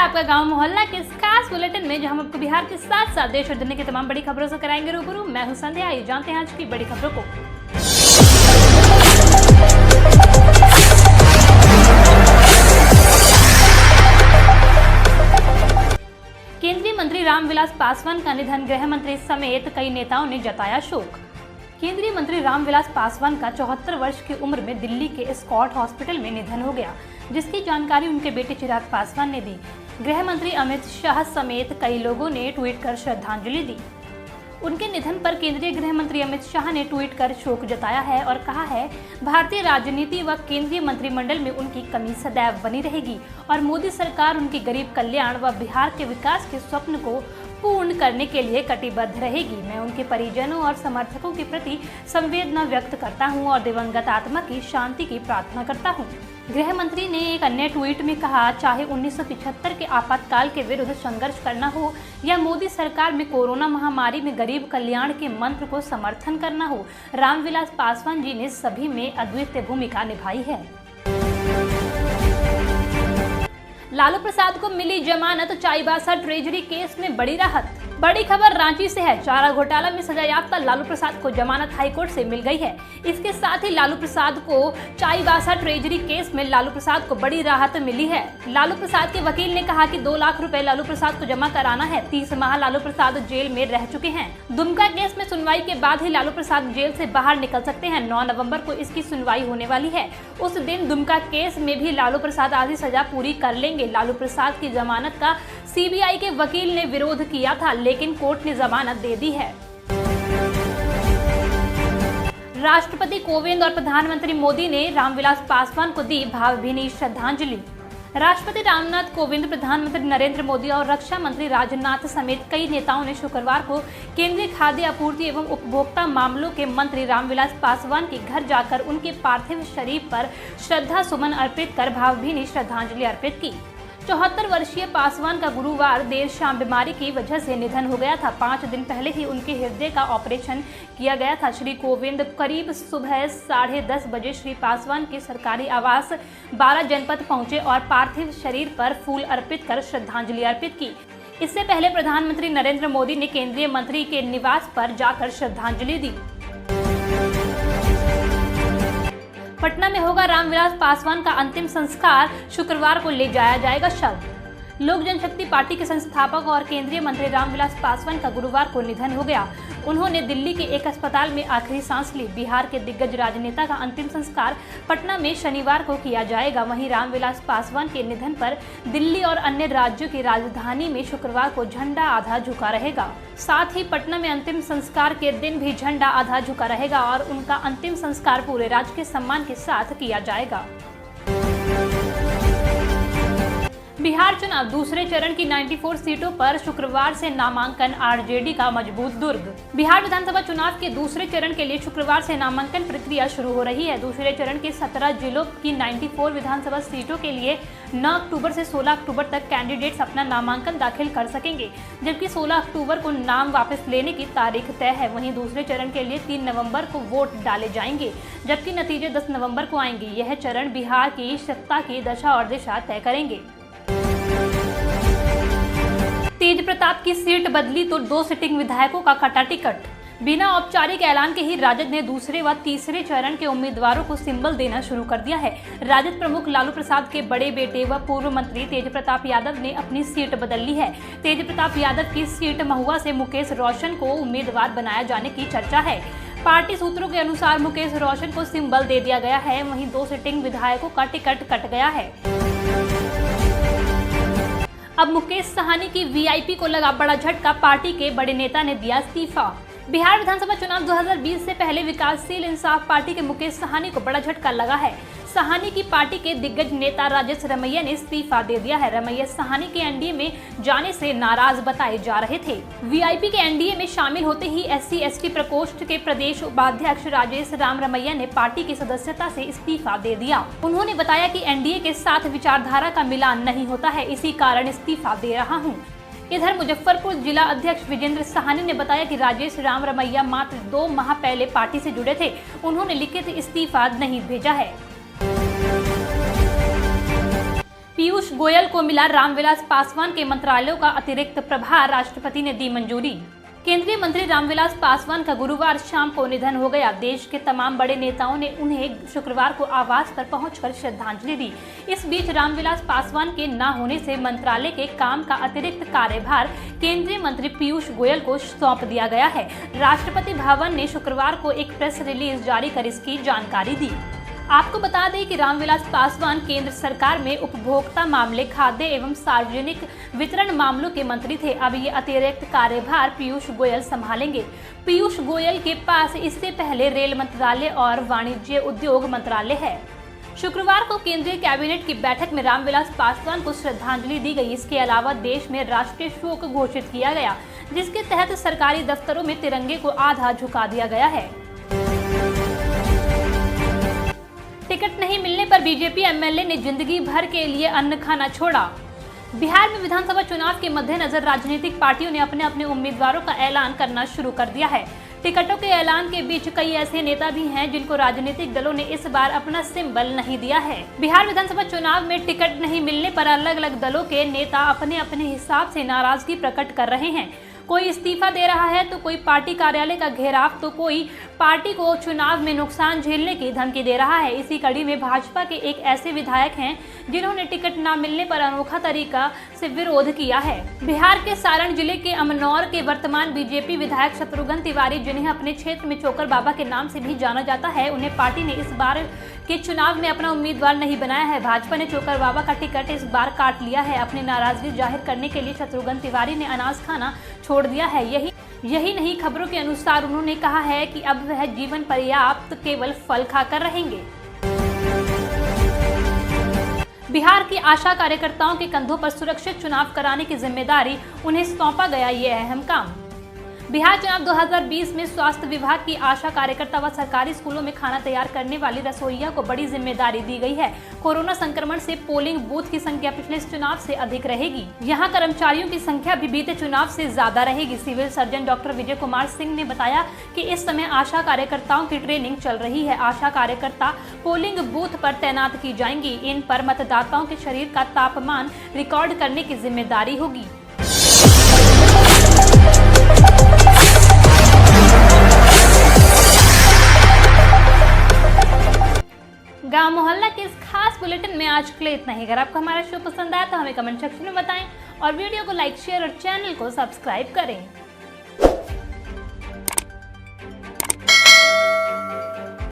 आपका गांव मोहल्ला के इस खास बुलेटिन में, जो हम आपको बिहार के साथ साथ देश और दुनिया की तमाम बड़ी खबरों से कराएंगे रूबरू। मैं हूं संध्या। आइए जानते हैं आज की बड़ी खबरों को। केंद्रीय मंत्री रामविलास पासवान का निधन, गृह मंत्री समेत कई नेताओं ने जताया शोक। केंद्रीय मंत्री रामविलास पासवान का 74 वर्ष की उम्र में दिल्ली के स्कॉट हॉस्पिटल में निधन हो गया, जिसकी जानकारी उनके बेटे चिराग पासवान ने दी। गृह मंत्री अमित शाह समेत कई लोगों ने ट्वीट कर श्रद्धांजलि दी। उनके निधन पर केंद्रीय गृह मंत्री अमित शाह ने ट्वीट कर शोक जताया है और कहा है, भारतीय राजनीति व केंद्रीय मंत्रिमंडल में उनकी कमी सदैव बनी रहेगी और मोदी सरकार उनकी गरीब कल्याण व बिहार के विकास के स्वप्न को पूर्ण करने के लिए कटिबद्ध रहेगी। मैं उनके परिजनों और समर्थकों के प्रति संवेदना व्यक्त करता हूं और दिवंगत आत्मा की शांति की प्रार्थना करता हूं। गृह मंत्री ने एक अन्य ट्वीट में कहा, चाहे 1975 के आपातकाल के विरुद्ध संघर्ष करना हो या मोदी सरकार में कोरोना महामारी में गरीब कल्याण के मंत्र को समर्थन करना हो, रामविलास पासवान जी ने सभी में अद्वितीय भूमिका निभाई है। लालू प्रसाद को मिली जमानत, चाईबासा ट्रेजरी केस में बड़ी राहत। बड़ी खबर रांची से है। चारा घोटाला में सजायाफ्ता लालू प्रसाद को जमानत हाईकोर्ट से मिल गई है। इसके साथ ही लालू प्रसाद को चाईबासा ट्रेजरी केस में लालू प्रसाद को बड़ी राहत मिली है। लालू प्रसाद के वकील ने कहा कि 2 लाख रुपए लालू प्रसाद को जमा कराना है। 30 माह लालू प्रसाद जेल में रह चुके हैं। दुमका केस में सुनवाई के बाद ही लालू प्रसाद जेल से बाहर निकल सकते हैं। 9 नवंबर को इसकी सुनवाई होने वाली है। उस दिन दुमका केस में भी लालू प्रसाद आधी सजा पूरी कर लेंगे। लालू प्रसाद की जमानत का सीबीआई के वकील ने विरोध किया था, लेकिन कोर्ट ने जमानत दे दी है। राष्ट्रपति कोविंद और प्रधानमंत्री मोदी ने रामविलास पासवान को दी भावभीनी श्रद्धांजलि। राष्ट्रपति रामनाथ कोविंद, प्रधानमंत्री नरेंद्र मोदी और रक्षा मंत्री राजनाथ समेत कई नेताओं ने शुक्रवार को केंद्रीय खाद्य आपूर्ति एवं उपभोक्ता मामलों के मंत्री रामविलास पासवान के घर जाकर उनके पार्थिव शरीर पर श्रद्धा सुमन अर्पित कर भावभीनी श्रद्धांजलि अर्पित की। 74 वर्षीय पासवान का गुरुवार देर शाम बीमारी की वजह से निधन हो गया था। 5 दिन पहले ही उनके हृदय का ऑपरेशन किया गया था। श्री कोविंद करीब सुबह 10:30 बजे श्री पासवान के सरकारी आवास 12 जनपद पहुंचे और पार्थिव शरीर पर फूल अर्पित कर श्रद्धांजलि अर्पित की। इससे पहले प्रधानमंत्री नरेंद्र मोदी ने केंद्रीय मंत्री के निवास पर जाकर श्रद्धांजलि दी। पटना में होगा रामविलास पासवान का अंतिम संस्कार, शुक्रवार को ले जाया जाएगा शव। लोक जनशक्ति पार्टी के संस्थापक और केंद्रीय मंत्री रामविलास पासवान का गुरुवार को निधन हो गया। उन्होंने दिल्ली के एक अस्पताल में आखिरी सांस ली। बिहार के दिग्गज राजनेता का अंतिम संस्कार पटना में शनिवार को किया जाएगा। वहीं रामविलास पासवान के निधन पर दिल्ली और अन्य राज्यों की राजधानी में शुक्रवार को झंडा आधा झुका रहेगा। साथ ही पटना में अंतिम संस्कार के दिन भी झंडा आधा झुका रहेगा और उनका अंतिम संस्कार पूरे राजकीय सम्मान के साथ किया जाएगा। बिहार चुनाव दूसरे चरण की 94 सीटों पर शुक्रवार से नामांकन, आरजेडी का मजबूत दुर्ग। बिहार विधानसभा चुनाव के दूसरे चरण के लिए शुक्रवार से नामांकन प्रक्रिया शुरू हो रही है। दूसरे चरण के 17 जिलों की 94 विधानसभा सीटों के लिए 9 अक्टूबर से 16 अक्टूबर तक कैंडिडेट्स अपना नामांकन दाखिल कर सकेंगे, जबकि 16 अक्टूबर को नाम वापस लेने की तारीख तय है। वहीं दूसरे चरण के लिए 3 नवंबर को वोट डाले जाएंगे, जबकि नतीजे 10 नवंबर को आएंगे। यह चरण बिहार की सत्ता की दशा और दिशा तय करेंगे। तेज प्रताप की सीट बदली तो 2 सिटिंग विधायकों का कटा टिकट। बिना औपचारिक ऐलान के ही राजद ने दूसरे व तीसरे चरण के उम्मीदवारों को सिंबल देना शुरू कर दिया है। राजद प्रमुख लालू प्रसाद के बड़े बेटे व पूर्व मंत्री तेज प्रताप यादव ने अपनी सीट बदल ली है। तेज प्रताप यादव की सीट महुआ से मुकेश रोशन को उम्मीदवार बनाया जाने की चर्चा है। पार्टी सूत्रों के अनुसार मुकेश रोशन को सिंबल दे दिया गया है। वहीं 2 सिटिंग विधायकों का टिकट कट गया है। अब मुकेश साहनी की वीआईपी को लगा बड़ा झटका, पार्टी के बड़े नेता ने दिया इस्तीफा। बिहार विधानसभा चुनाव 2020 से पहले विकासशील इंसाफ पार्टी के मुकेश साहनी को बड़ा झटका लगा है। साहनी की पार्टी के दिग्गज नेता राजेश रमैया ने इस्तीफा दे दिया है। रमैया साहनी के एनडीए में जाने से नाराज बताए जा रहे थे। वीआईपी के एनडीए में शामिल होते ही SC/ST प्रकोष्ठ के प्रदेश उपाध्यक्ष राजेश राम रमैया ने पार्टी की सदस्यता से इस्तीफा दे दिया। उन्होंने बताया कि एनडीए के साथ विचारधारा का मिलान नहीं होता है, इसी कारण इस्तीफा दे रहा हूँ। इधर मुजफ्फरपुर जिला अध्यक्ष विजेंद्र साहनी ने बताया कि राजेश राम रमैया मात्र 2 माह पहले पार्टी से जुड़े थे। उन्होंने लिखित इस्तीफा नहीं भेजा है। पीयूष गोयल को मिला रामविलास पासवान के मंत्रालयों का अतिरिक्त प्रभार, राष्ट्रपति ने दी मंजूरी। केंद्रीय मंत्री रामविलास पासवान का गुरुवार शाम को निधन हो गया। देश के तमाम बड़े नेताओं ने उन्हें शुक्रवार को आवास पर पहुंचकर श्रद्धांजलि दी। इस बीच रामविलास पासवान के न होने से मंत्रालय के काम का अतिरिक्त कार्यभार केंद्रीय मंत्री पीयूष गोयल को सौंप दिया गया है। राष्ट्रपति भवन ने शुक्रवार को एक प्रेस रिलीज जारी कर इसकी जानकारी दी। आपको बता दें कि रामविलास पासवान केंद्र सरकार में उपभोक्ता मामले, खाद्य एवं सार्वजनिक वितरण मामलों के मंत्री थे। अब ये अतिरिक्त कार्यभार पीयूष गोयल संभालेंगे। पीयूष गोयल के पास इससे पहले रेल मंत्रालय और वाणिज्य उद्योग मंत्रालय है। शुक्रवार को केंद्रीय कैबिनेट की बैठक में रामविलास पासवान को श्रद्धांजलि दी गई। इसके अलावा देश में राष्ट्रीय शोक घोषित किया गया, जिसके तहत सरकारी दफ्तरों में तिरंगे को आधा झुका दिया गया है। टिकट नहीं मिलने पर बीजेपी एमएलए ने जिंदगी भर के लिए अन्न खाना छोड़ा। बिहार में विधानसभा चुनाव के मद्देनजर राजनीतिक पार्टियों ने अपने अपने उम्मीदवारों का ऐलान करना शुरू कर दिया है। टिकटों के ऐलान के बीच कई ऐसे नेता भी हैं जिनको राजनीतिक दलों ने इस बार अपना सिंबल नहीं दिया है। बिहार विधानसभा चुनाव में टिकट नहीं मिलने पर अलग अलग दलों के नेता अपने अपने हिसाब से नाराजगी प्रकट कर रहे हैं। कोई इस्तीफा दे रहा है तो कोई पार्टी कार्यालय का घेराव, तो कोई पार्टी को चुनाव में नुकसान झेलने की धमकी दे रहा है। इसी कड़ी में भाजपा के एक ऐसे विधायक हैं जिन्होंने टिकट न मिलने पर अनोखा तरीका से विरोध किया है। बिहार के सारण जिले के अमनौर के वर्तमान बीजेपी विधायक शत्रुघ्न तिवारी, जिन्हें अपने क्षेत्र में चोकर बाबा के नाम से भी जाना जाता है, उन्हें पार्टी ने इस बार के चुनाव में अपना उम्मीदवार नहीं बनाया है। भाजपा ने चोकर बाबा का टिकट इस बार काट लिया है। अपनी नाराजगी जाहिर करने के लिए शत्रुघ्न तिवारी ने अनाज खाना छोड़ दिया है। यही नहीं, खबरों के अनुसार उन्होंने कहा है कि अब वह जीवन पर्याप्त केवल फल खाकर रहेंगे। बिहार की आशा कार्यकर्ताओं के कंधों पर सुरक्षित चुनाव कराने की जिम्मेदारी उन्हें सौंपा गया ये अहम काम। बिहार चुनाव 2020 में स्वास्थ्य विभाग की आशा कार्यकर्ता व सरकारी स्कूलों में खाना तैयार करने वाली रसोइया को बड़ी जिम्मेदारी दी गई है। कोरोना संक्रमण से पोलिंग बूथ की संख्या पिछले चुनाव से अधिक रहेगी। यहां कर्मचारियों की संख्या भी बीते चुनाव से ज्यादा रहेगी। Civil surgeon doctor Vijay Kumar Singh ने बताया कि इस समय आशा कार्यकर्ताओं की ट्रेनिंग चल रही है। आशा कार्यकर्ता पोलिंग बूथ पर तैनात की जाएंगी। इन पर मतदाताओं के शरीर का तापमान रिकॉर्ड करने की जिम्मेदारी होगी। गांव मोहल्ला के इस खास बुलेटिन में आज के लिए इतना ही। अगर आपको हमारा शो पसंद आया तो हमें कमेंट सेक्शन में बताएं और वीडियो को लाइक, शेयर और चैनल को सब्सक्राइब करें।